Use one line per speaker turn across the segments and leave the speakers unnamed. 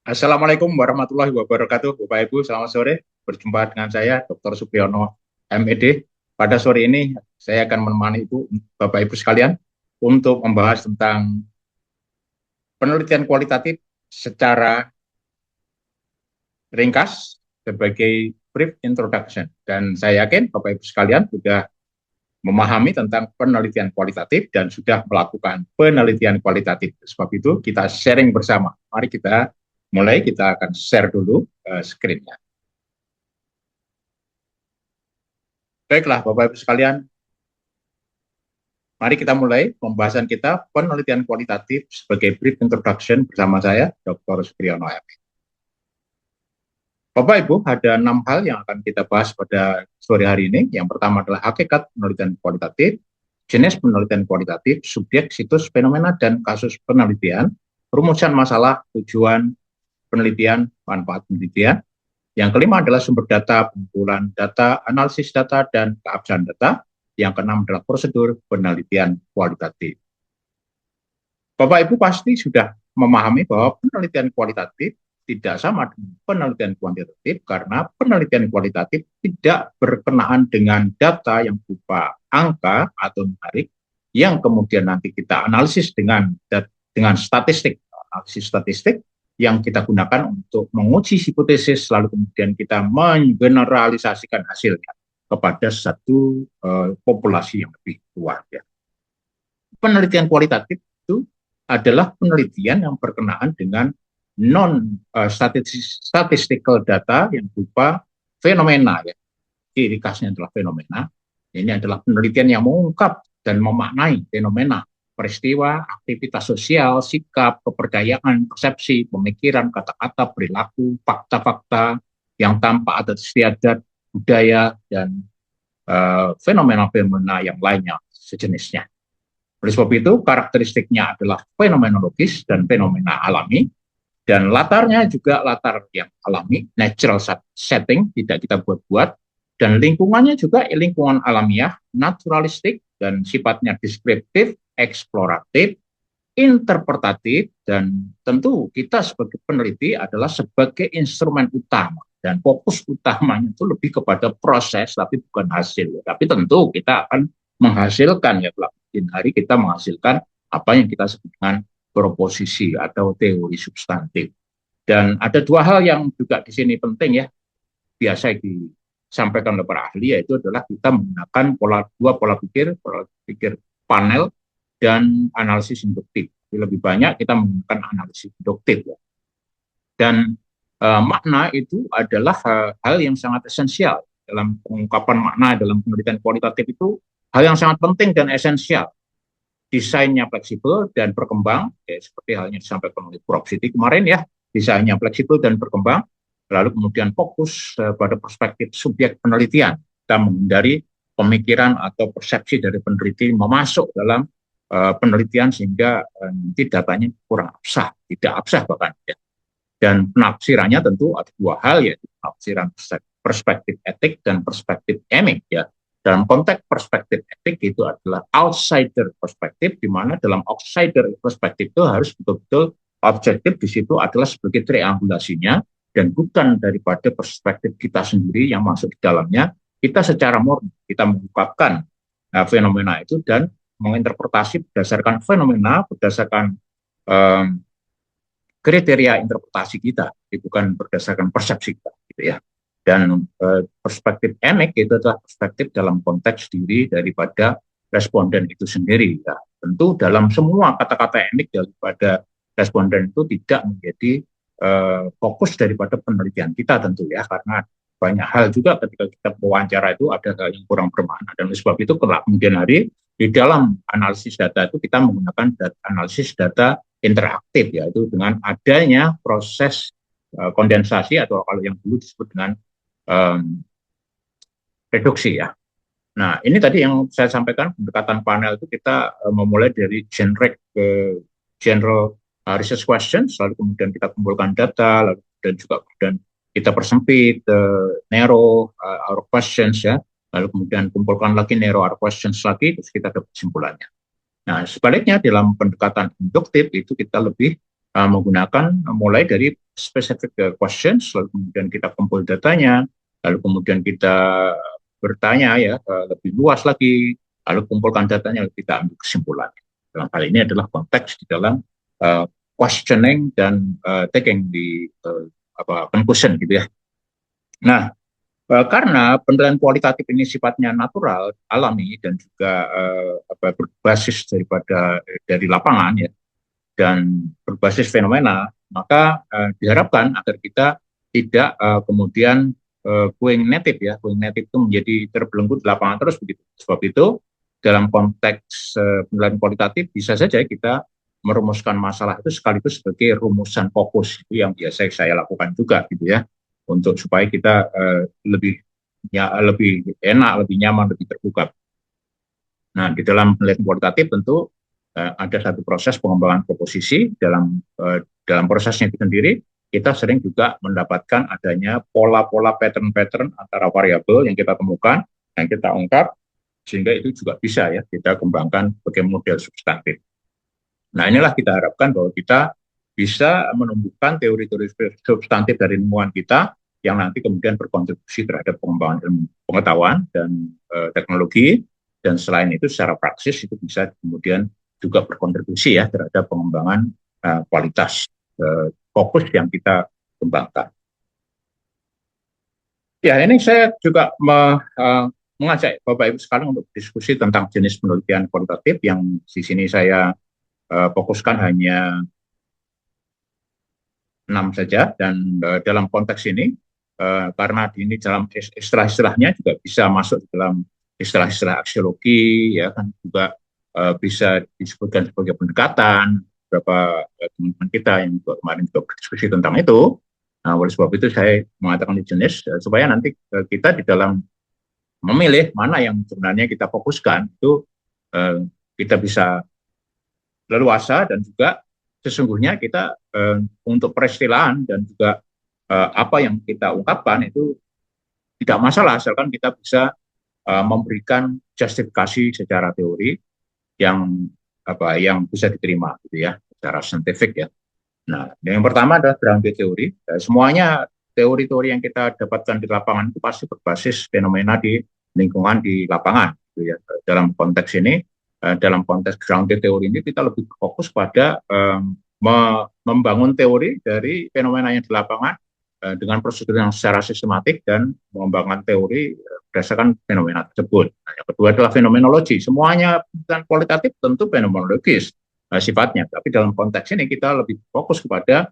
Assalamualaikum warahmatullahi wabarakatuh, Bapak Ibu. Selamat sore. Berjumpa dengan saya, Dr. Supriyono, MED. Pada sore ini, saya akan menemani Bapak Ibu sekalian untuk membahas tentang penelitian kualitatif secara ringkas sebagai brief introduction. Dan saya yakin Bapak Ibu sekalian sudah memahami tentang penelitian kualitatif dan sudah melakukan penelitian kualitatif. Sebab itu kita sharing bersama. Mari kita mulai, kita akan share dulu screen-nya. Baiklah, Bapak Ibu sekalian, mari kita mulai pembahasan kita penelitian kualitatif sebagai brief introduction bersama saya, Dr. Supriyono. Bapak Ibu, ada 6 hal yang akan kita bahas pada sore hari ini. Yang pertama adalah hakikat penelitian kualitatif, jenis penelitian kualitatif, subjek, situs, fenomena, dan kasus penelitian, rumusan masalah, tujuan penelitian, manfaat penelitian. Yang kelima adalah sumber data, pengumpulan data, analisis data, dan keabsahan data. Yang keenam adalah prosedur penelitian kualitatif. Bapak Ibu pasti sudah memahami bahwa penelitian kualitatif tidak sama dengan penelitian kuantitatif karena penelitian kualitatif tidak berkenaan dengan data yang berupa angka atau numerik yang kemudian nanti kita analisis dengan statistik, analisis statistik yang kita gunakan untuk menguji hipotesis lalu kemudian kita menggeneralisasikan hasilnya kepada satu populasi yang lebih luas. Ya. Penelitian kualitatif itu adalah penelitian yang berkenaan dengan non-statistical data yang berupa fenomena. Ya. Ciri khasnya adalah fenomena. Ini adalah penelitian yang mengungkap dan memaknai fenomena, peristiwa, aktivitas sosial, sikap, kepercayaan, persepsi, pemikiran, kata-kata, perilaku, fakta-fakta yang tampak adat istiadat, budaya, dan fenomena-fenomena yang lainnya sejenisnya. Oleh sebab itu, karakteristiknya adalah fenomenologis dan fenomena alami, dan latarnya juga latar yang alami, natural setting, tidak kita buat-buat, dan lingkungannya juga lingkungan alamiah, naturalistik, dan sifatnya deskriptif, eksploratif, interpretatif, dan tentu kita sebagai peneliti adalah sebagai instrumen utama, dan fokus utamanya itu lebih kepada proses, tapi bukan hasil. Tapi tentu kita akan menghasilkan, ya, hari kita menghasilkan apa yang kita sebut dengan proposisi atau teori substantif. Dan ada 2 hal yang juga di sini penting ya, biasa disampaikan oleh para ahli, yaitu adalah kita menggunakan dua pola pikir panel dan analisis induktif. Lebih banyak kita menggunakan analisis induktif. Ya. Dan makna itu adalah hal yang sangat esensial dalam pengungkapan makna dalam penelitian kualitatif itu hal yang sangat penting dan esensial. Desainnya fleksibel dan berkembang, ya, seperti halnya disampaikan oleh Prof. Siti kemarin ya, desainnya fleksibel dan berkembang, lalu kemudian fokus pada perspektif subjek penelitian. Kita menghindari pemikiran atau persepsi dari peneliti memasuk dalam penelitian sehingga nanti datanya kurang absah, tidak absah bahkan. Ya. Dan penafsirannya tentu ada 2 hal, yaitu penafsiran perspektif etik dan perspektif emik. Ya. Dalam konteks perspektif etik itu adalah outsider perspektif, di mana dalam outsider perspektif itu harus betul-betul objektif di situ adalah sebagai triangulasinya dan bukan daripada perspektif kita sendiri yang masuk di dalamnya. Kita secara murni kita mengungkapkan fenomena itu dan menginterpretasi berdasarkan fenomena, berdasarkan kriteria interpretasi kita, bukan berdasarkan persepsi kita, gitu ya. Dan perspektif emik itu adalah perspektif dalam konteks diri daripada responden itu sendiri. Ya. Tentu dalam semua kata-kata emik daripada responden itu tidak menjadi fokus daripada penelitian kita tentu ya, karena banyak hal juga ketika kita wawancara itu ada hal yang kurang bermakna, dan oleh sebab itu kemudian hari di dalam analisis data itu kita menggunakan analisis data interaktif, yaitu dengan adanya proses kondensasi atau kalau yang dulu disebut dengan reduksi ya. Nah, ini tadi yang saya sampaikan, pendekatan panel itu kita memulai dari generic ke general research questions, lalu kemudian kita kumpulkan data, lalu kemudian kita persempit narrow our questions ya, lalu kemudian kumpulkan lagi narrow our questions lagi, terus kita dapat kesimpulannya. Nah, sebaliknya dalam pendekatan induktif itu kita lebih menggunakan mulai dari specific questions, lalu kemudian kita kumpul datanya, lalu kemudian kita bertanya ya lebih luas lagi, lalu kumpulkan datanya, lalu kita ambil kesimpulan. Dalam hal ini adalah konteks di dalam questioning dan taking di conclusion gitu ya. Nah, karena penilaian kualitatif ini sifatnya natural, alami, dan juga berbasis dari lapangan ya, dan berbasis fenomena, maka diharapkan agar kita tidak kemudian going native ya, going native itu menjadi terbelenggu di lapangan terus begitu. Sebab itu dalam konteks penilaian kualitatif bisa saja kita merumuskan masalah itu sekaligus sebagai rumusan fokus, itu yang biasa saya lakukan juga gitu ya, untuk supaya kita lebih enak, lebih nyaman, lebih terbuka. Nah, di dalam penelitian kualitatif tentu ada satu proses pengembangan proposisi. Dalam prosesnya itu sendiri, kita sering juga mendapatkan adanya pola-pola pattern-pattern antara variabel yang kita temukan dan kita ungkap, sehingga itu juga bisa ya kita kembangkan sebagai model substantif. Nah, inilah kita harapkan bahwa kita bisa menumbuhkan teori-teori substantif dari ilmuwan kita yang nanti kemudian berkontribusi terhadap pengembangan ilmu pengetahuan dan teknologi, dan selain itu secara praksis itu bisa kemudian juga berkontribusi ya terhadap pengembangan kualitas fokus yang kita kembangkan. Ya, ini saya juga mengajak Bapak Ibu sekalian untuk diskusi tentang jenis penelitian kualitatif yang di sini saya fokuskan hanya 6 saja, dan dalam konteks ini karena ini dalam istilah-istilahnya juga bisa masuk dalam istilah-istilah aksiologi ya kan, juga bisa disebutkan sebagai pendekatan. Beberapa teman-teman kita yang juga kemarin juga berdiskusi tentang itu. Nah, oleh sebab itu saya mengatakan di jenis supaya nanti kita di dalam memilih mana yang sebenarnya kita fokuskan itu kita bisa leluasa, dan juga sesungguhnya kita untuk peristilahan dan juga apa yang kita ungkapkan itu tidak masalah asalkan kita bisa memberikan justifikasi secara teori yang bisa diterima gitu ya secara saintifik ya. Nah, yang pertama adalah grounded teori. Semuanya teori-teori yang kita dapatkan di lapangan itu pasti berbasis fenomena di lingkungan di lapangan gitu ya. Dalam konteks ini, dalam konteks grounded teori ini kita lebih fokus pada membangun teori dari fenomena yang di lapangan dengan prosedur yang secara sistematik dan mengembangkan teori berdasarkan fenomena tersebut. Nah, yang kedua adalah fenomenologi. Semuanya kualitatif tentu fenomenologis sifatnya, tapi dalam konteks ini kita lebih fokus kepada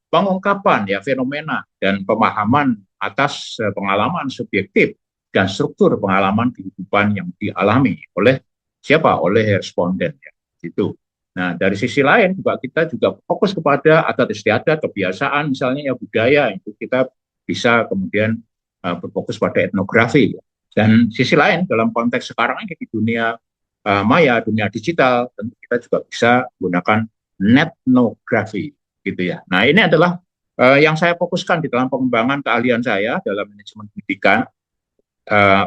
pengungkapan ya fenomena dan pemahaman atas pengalaman subjektif dan struktur pengalaman kehidupan yang dialami oleh siapa? Oleh responden ya. Gitu. Nah, dari sisi lain juga kita juga fokus kepada adat istiadat, kebiasaan misalnya ya budaya, itu kita bisa kemudian berfokus pada etnografi. Dan sisi lain dalam konteks sekarang ini di dunia maya, dunia digital, tentu kita juga bisa menggunakan netnografi gitu ya. Nah, ini adalah yang saya fokuskan di dalam pengembangan keahlian saya dalam manajemen pendidikan,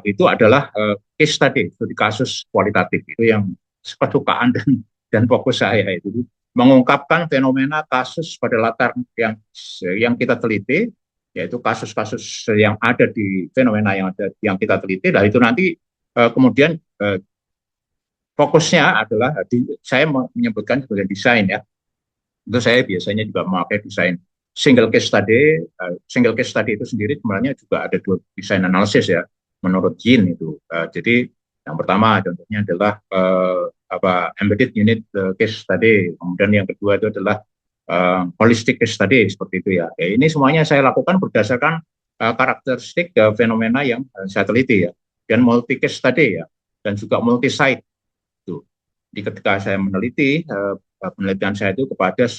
itu adalah case study, studi kasus kualitatif. Itu yang kesukaan dan fokus saya, itu mengungkapkan fenomena kasus pada latar yang kita teliti, yaitu kasus-kasus yang ada di fenomena yang kita teliti. Nah, itu nanti kemudian fokusnya adalah saya menyebutkan sebagai desain ya. Itu saya biasanya juga memakai desain single case study. Single case study itu sendiri sebenarnya juga ada 2 desain analisis ya menurut Yin itu. Jadi yang pertama contohnya adalah embedded unit case study. Kemudian yang kedua itu adalah holistic case study seperti itu ya. Ini semuanya saya lakukan berdasarkan karakteristik fenomena yang saya teliti ya, dan multi case study ya, dan juga multi site. Jadi ketika saya meneliti penelitian saya itu kepada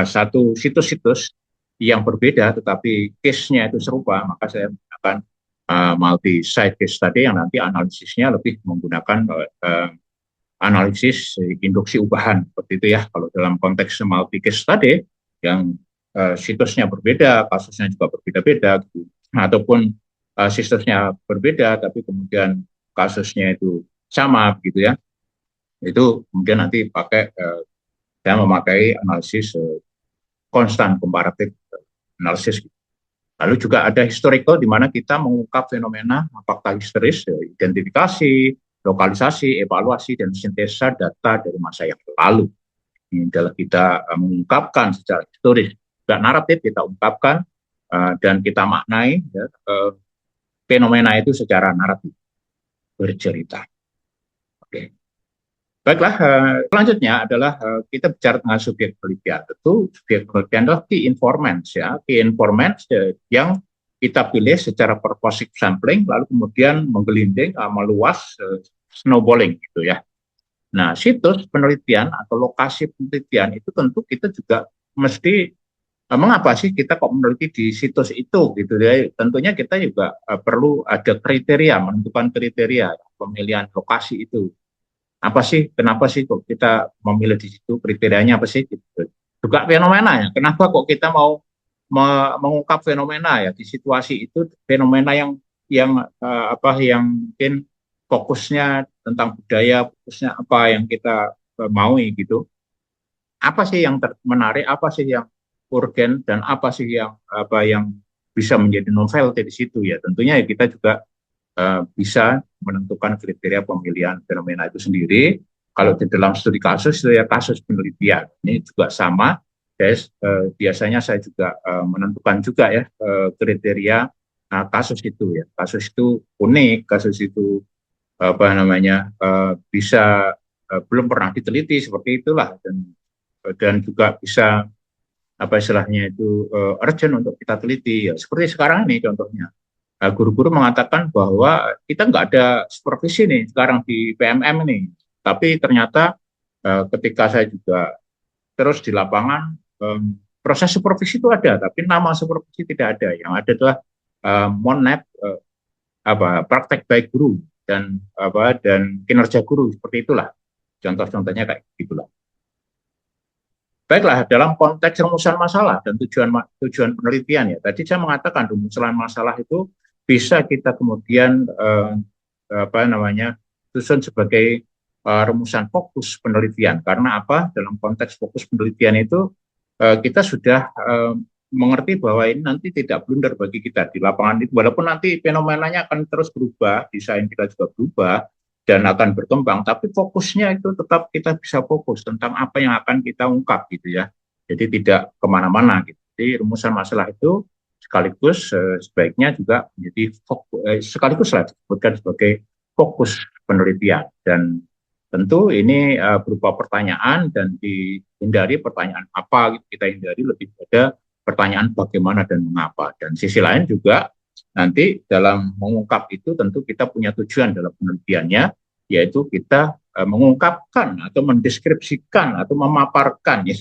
satu situs-situs yang berbeda tetapi case-nya itu serupa, maka saya menggunakan multi site case study yang nanti analisisnya lebih menggunakan analisis induksi ubahan seperti itu ya. Kalau dalam konteks multi case study yang situsnya berbeda, kasusnya juga berbeda-beda gitu. Ataupun situsnya berbeda tapi kemudian kasusnya itu sama gitu ya. Itu kemudian nanti pakai saya memakai analisis constant comparative analysis. Lalu juga ada historical di mana kita mengungkap fenomena fakta historis, identifikasi, lokalisasi, evaluasi, dan sintesa data dari masa yang lalu. Ini adalah kita mengungkapkan secara historis, juga naratif kita ungkapkan dan kita maknai ya, fenomena itu secara naratif, bercerita. Oke. Baiklah, selanjutnya adalah kita bicara tentang subjek penelitian. Tentu subjek penelitian adalah key informants ya, key informants yang kita pilih secara purposive sampling, lalu kemudian menggelinding, meluas, snowballing gitu ya. Nah, situs penelitian atau lokasi penelitian itu tentu kita juga mesti mengapa sih kita kok meneliti di situs itu gitu ya. Tentunya kita juga perlu ada kriteria, menentukan kriteria pemilihan lokasi itu. Apa sih, kenapa sih kok kita memilih di situ, kriterianya apa sih? Gitu. Juga fenomena ya, kenapa kok kita mau mengungkap fenomena ya di situasi itu, fenomena yang mungkin fokusnya tentang budaya, fokusnya apa yang kita maui gitu. Apa sih yang menarik, apa sih yang urgen, dan apa sih yang bisa menjadi novelty di situ ya. Tentunya ya kita juga bisa menentukan kriteria pemilihan fenomena itu sendiri. Kalau di dalam studi kasus itu ya kasus penelitian. Ini juga sama. Guys, biasanya saya juga menentukan juga ya kriteria kasus itu ya. Kasus itu unik, kasus itu apa namanya bisa belum pernah diteliti seperti itulah, dan juga bisa apa istilahnya itu urgent untuk kita teliti ya. Seperti sekarang ini contohnya. Guru-guru mengatakan bahwa kita nggak ada supervisi nih sekarang di PMM ini, tapi ternyata ketika saya juga terus di lapangan, proses supervisi itu ada, tapi nama supervisi tidak ada. Yang ada adalah monep, praktek baik guru dan kinerja guru, seperti itulah. Contoh-contohnya kayak gitulah. Baiklah, dalam konteks rumusan masalah dan tujuan penelitian ya. Tadi saya mengatakan rumusan masalah itu bisa kita kemudian susun sebagai rumusan fokus penelitian. Karena apa? Dalam konteks fokus penelitian itu kita sudah mengerti bahwa ini nanti tidak blunder bagi kita di lapangan itu. Walaupun nanti fenomenanya akan terus berubah, desain kita juga berubah dan akan berkembang, tapi fokusnya itu tetap kita bisa fokus tentang apa yang akan kita ungkap gitu ya. Jadi tidak kemana-mana gitu. Jadi rumusan masalah itu sekaligus sebaiknya juga menjadi sekaligus lah disebutkan sebagai fokus penelitian, dan tentu ini berupa pertanyaan dan dihindari pertanyaan apa gitu, kita hindari lebih pada pertanyaan bagaimana dan mengapa. Dan sisi lain juga nanti dalam mengungkap itu tentu kita punya tujuan dalam penelitiannya, yaitu kita mengungkapkan atau mendeskripsikan atau memaparkan ya,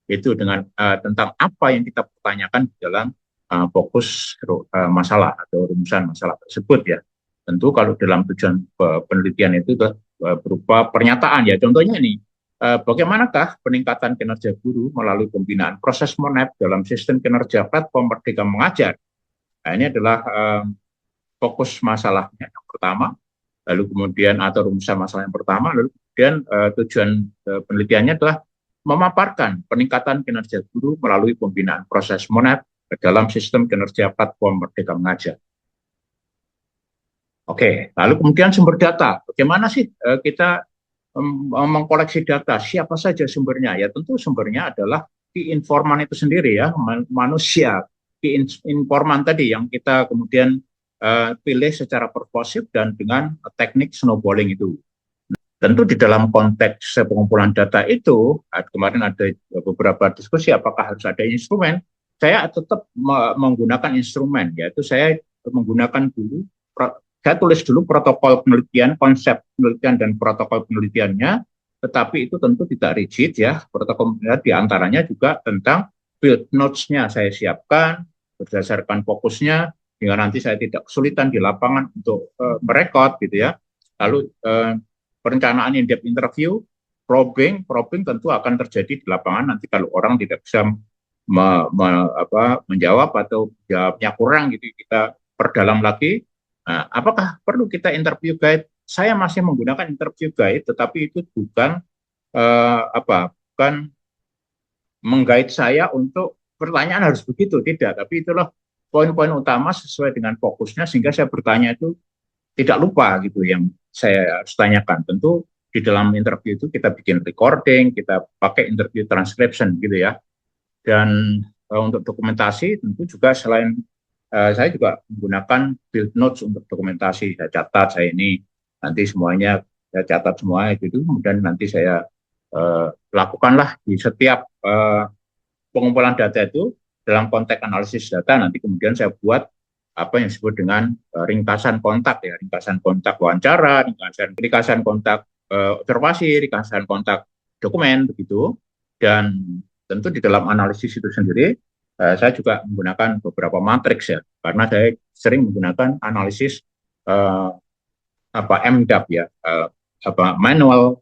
itu dengan tentang apa yang kita pertanyakan di dalam fokus masalah atau rumusan masalah tersebut ya. Tentu kalau dalam tujuan penelitian itu berupa pernyataan ya, contohnya ini bagaimanakah peningkatan kinerja guru melalui pembinaan proses monep dalam sistem kinerja platform Merdeka Mengajar. Nah, ini adalah fokus masalahnya yang pertama, lalu kemudian atau rumusan masalah yang pertama, lalu kemudian tujuan penelitiannya adalah memaparkan peningkatan kinerja guru melalui pembinaan proses monep dalam sistem kinerja platform Merdeka Mengajar. Oke, lalu kemudian sumber data. Bagaimana sih kita mengkoleksi data? Siapa saja sumbernya? Ya tentu sumbernya adalah key informan itu sendiri ya, manusia. Key informan tadi yang kita kemudian pilih secara purposive dan dengan teknik snowballing itu. Tentu di dalam konteks pengumpulan data itu, kemarin ada beberapa diskusi apakah harus ada instrumen. Saya tetap menggunakan instrumen, yaitu saya menggunakan dulu, saya tulis dulu protokol penelitian, konsep penelitian dan protokol penelitiannya, tetapi itu tentu tidak rigid ya. Protokol penelitian diantaranya juga tentang field notes-nya saya siapkan berdasarkan fokusnya, sehingga nanti saya tidak kesulitan di lapangan untuk merekod gitu ya. Lalu perencanaan in-depth interview, probing tentu akan terjadi di lapangan nanti kalau orang tidak bisa menjawab atau jawabnya kurang gitu, kita perdalam lagi. Nah, apakah perlu kita interview guide? Saya masih menggunakan interview guide, tetapi itu bukan menggait saya untuk pertanyaan harus begitu, tidak. Tapi itulah poin-poin utama sesuai dengan fokusnya sehingga saya bertanya itu tidak lupa gitu yang saya harus tanyakan. Tentu di dalam interview itu kita bikin recording, kita pakai interview transcription gitu ya. Dan untuk dokumentasi tentu juga selain saya juga menggunakan field notes untuk dokumentasi. Saya catat, saya ini nanti semuanya saya catat semua itu, kemudian nanti saya lakukanlah di setiap pengumpulan data itu dalam konteks analisis data. Nanti kemudian saya buat apa yang disebut dengan ringkasan kontak ya, ringkasan kontak wawancara, ringkasan kontak observasi, ringkasan kontak dokumen begitu. Dan tentu di dalam analisis itu sendiri saya juga menggunakan beberapa matriks ya, karena saya sering menggunakan analisis apa MDAP ya, apa manual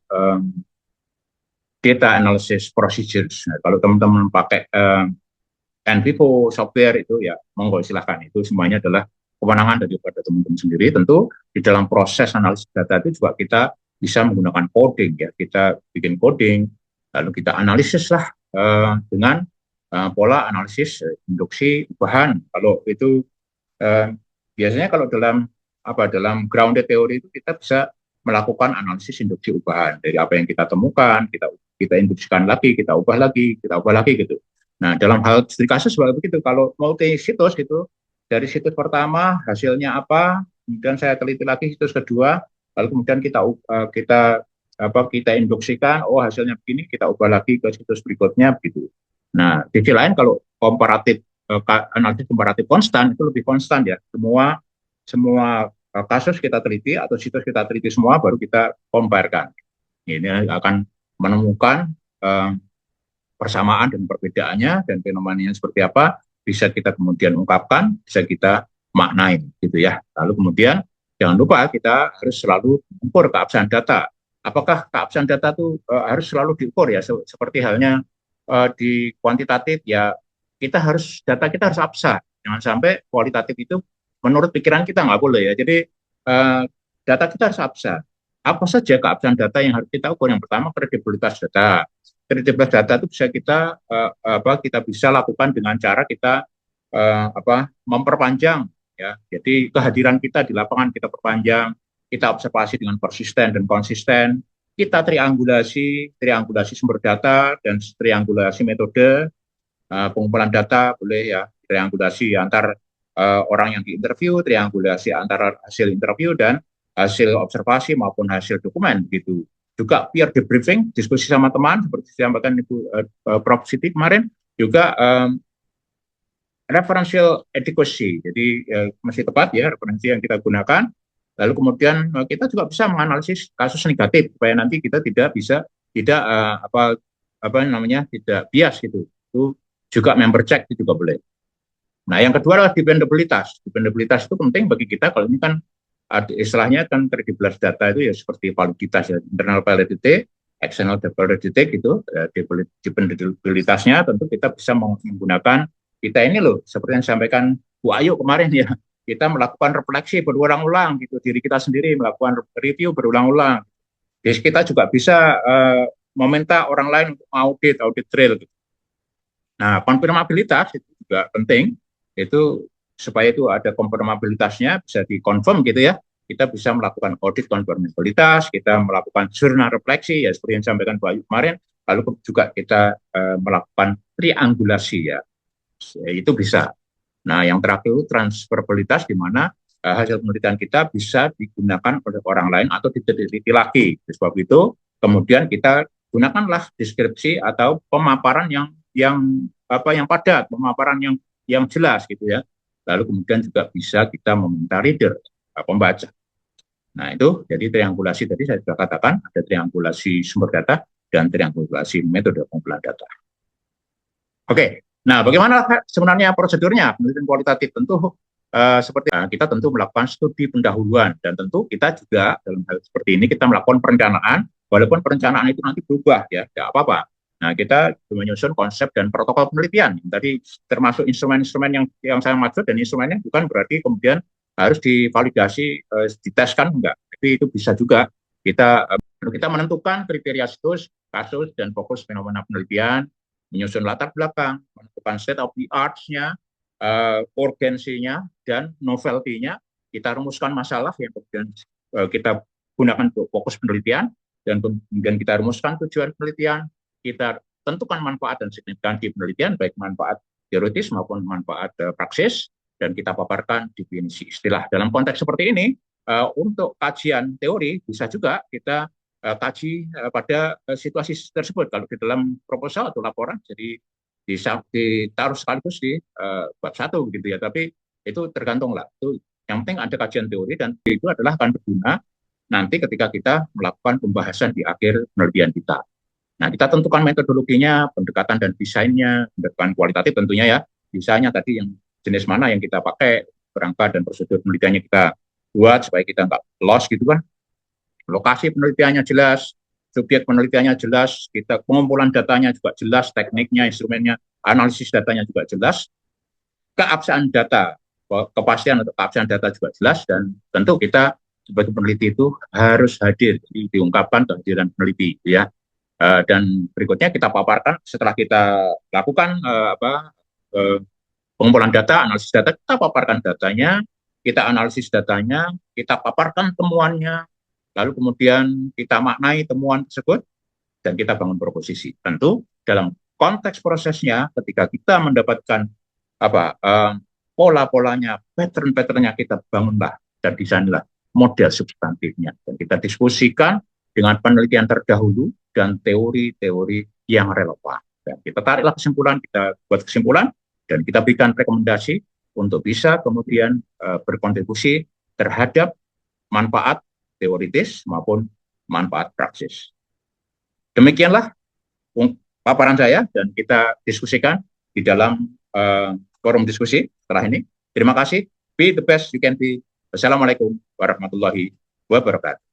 data analysis procedures. Nah, kalau teman-teman pakai NVivo software itu ya monggo silahkan, itu semuanya adalah kewenangan daripada teman-teman sendiri. Tentu di dalam proses analisis data itu juga kita bisa menggunakan coding ya, kita bikin coding lalu kita analisis lah dengan pola analisis induksi ubahan. Kalau itu biasanya kalau dalam grounded theory itu kita bisa melakukan analisis induksi ubahan dari apa yang kita temukan, kita induksikan lagi, kita ubah lagi gitu. Nah, dalam hal studi kasus seperti begitu. Kalau multi situs gitu, dari situs pertama hasilnya apa, kemudian saya teliti lagi situs kedua, lalu kemudian kita induksikan, oh hasilnya begini, kita ubah lagi ke situs berikutnya begitu. Nah, di sisi lain kalau analisis komparatif konstan itu lebih konstan ya. Semua kasus kita teliti atau situs kita teliti semua, baru kita comparekan. Ini akan menemukan persamaan dan perbedaannya dan fenomenanya seperti apa, bisa kita kemudian ungkapkan, bisa kita maknai gitu ya. Lalu kemudian jangan lupa kita harus selalu mengukur keabsahan data. Apakah keabsahan data itu harus selalu diukur ya, seperti halnya di kuantitatif ya, data kita harus absah. Jangan sampai kualitatif itu menurut pikiran kita, nggak boleh ya. Jadi data kita harus absah. Apa saja keabsahan data yang harus kita ukur? Yang pertama, kredibilitas data. Kredibilitas data itu bisa kita bisa lakukan dengan cara kita memperpanjang ya. Jadi kehadiran kita di lapangan kita perpanjang, kita observasi dengan persisten dan konsisten, kita triangulasi sumber data dan triangulasi metode pengumpulan data, boleh ya, triangulasi antar orang yang diinterview, triangulasi antara hasil interview dan hasil observasi maupun hasil dokumen begitu. Juga peer debriefing, diskusi sama teman seperti disampaikan Ibu Prof Siti kemarin, juga referential adequacy. Jadi masih tepat ya referensi yang kita gunakan. Lalu kemudian kita juga bisa menganalisis kasus negatif supaya nanti kita tidak bias gitu. Itu juga member check itu juga boleh. Nah, yang kedua adalah dependabilitas. Dependabilitas itu penting bagi kita. Kalau ini kan istilahnya kan kredibilitas data itu ya seperti validitas ya, internal validity, external validity gitu. Dependabilitasnya tentu kita bisa menggunakan kita ini loh, seperti yang disampaikan Bu Ayu kemarin ya, kita melakukan refleksi berulang-ulang gitu, diri kita sendiri melakukan review berulang-ulang. Jadi kita juga bisa meminta orang lain untuk audit trail gitu. Nah, konfirmabilitas itu juga penting, itu supaya itu ada konfirmabilitasnya, bisa dikonfirm gitu ya. Kita bisa melakukan audit konfirmabilitas, kita melakukan jurnal refleksi ya seperti yang disampaikan Bu Ayu kemarin, lalu juga kita melakukan triangulasi ya. Itu bisa. Nah, yang terakhir itu transferabilitas, di mana hasil penelitian kita bisa digunakan oleh orang lain atau diteliti lagi. Sebab itu, kemudian kita gunakanlah deskripsi atau pemaparan yang padat, pemaparan yang jelas gitu ya. Lalu kemudian juga bisa kita meminta reader, pembaca. Nah, itu jadi triangulasi tadi saya sudah katakan, ada triangulasi sumber data dan triangulasi metode pengumpulan data. Oke. Nah, bagaimana sebenarnya prosedurnya penelitian kualitatif? Tentu seperti kita tentu melakukan studi pendahuluan dan tentu kita juga dalam hal seperti ini kita melakukan perencanaan, walaupun perencanaan itu nanti berubah ya, tidak apa-apa. Nah, kita menyusun konsep dan protokol penelitian. Tadi termasuk instrumen-instrumen yang saya maksud, dan instrumennya bukan berarti kemudian harus divalidasi, diteskan, enggak. Tapi itu bisa juga kita menentukan kriteria kasus dan fokus fenomena penelitian. menyusun latar belakang, menentukan state of the arts-nya, urgensinya, dan novelty-nya. Kita rumuskan masalah yang kemudian kita gunakan untuk fokus penelitian, dan kemudian kita rumuskan tujuan penelitian, kita tentukan manfaat dan signifikansi penelitian, baik manfaat teoritis maupun manfaat praksis, dan kita paparkan definisi istilah. Dalam konteks seperti ini, untuk kajian teori bisa juga kita kaji pada situasi tersebut. Kalau di dalam proposal atau laporan, jadi ditaruh sekaligus di bab satu gitu ya. Tapi itu tergantung lah. Itu yang penting ada kajian teori, dan itu adalah akan berguna nanti ketika kita melakukan pembahasan di akhir penelitian kita. Nah, kita tentukan metodologinya, pendekatan dan desainnya, pendekatan kualitatif tentunya ya. Desainnya tadi yang jenis mana yang kita pakai, kerangka dan prosedur penelitiannya kita buat supaya kita nggak loss gitu kan. Lokasi penelitiannya jelas, subjek penelitiannya jelas, kita pengumpulan datanya juga jelas, tekniknya, instrumennya, analisis datanya juga jelas, keabsahan data, kepastian atau keabsahan data juga jelas, dan tentu kita sebagai peneliti itu harus hadir, jadi diungkapkan kehadiran peneliti, ya. Dan berikutnya kita paparkan setelah kita lakukan pengumpulan data, analisis data, kita paparkan datanya, kita analisis datanya, kita paparkan temuannya, lalu kemudian kita maknai temuan tersebut, dan kita bangun proposisi. Tentu dalam konteks prosesnya, ketika kita mendapatkan pola-polanya, pattern-patternnya, kita bangunlah dan desainlah model substantifnya, dan kita diskusikan dengan penelitian terdahulu dan teori-teori yang relevan. Dan kita tariklah kesimpulan, kita buat kesimpulan, dan kita berikan rekomendasi untuk bisa kemudian berkontribusi terhadap manfaat teoritis maupun manfaat praksis. Demikianlah paparan saya, dan kita diskusikan di dalam forum diskusi setelah ini. Terima kasih. Be the best you can be. Wassalamualaikum warahmatullahi wabarakatuh.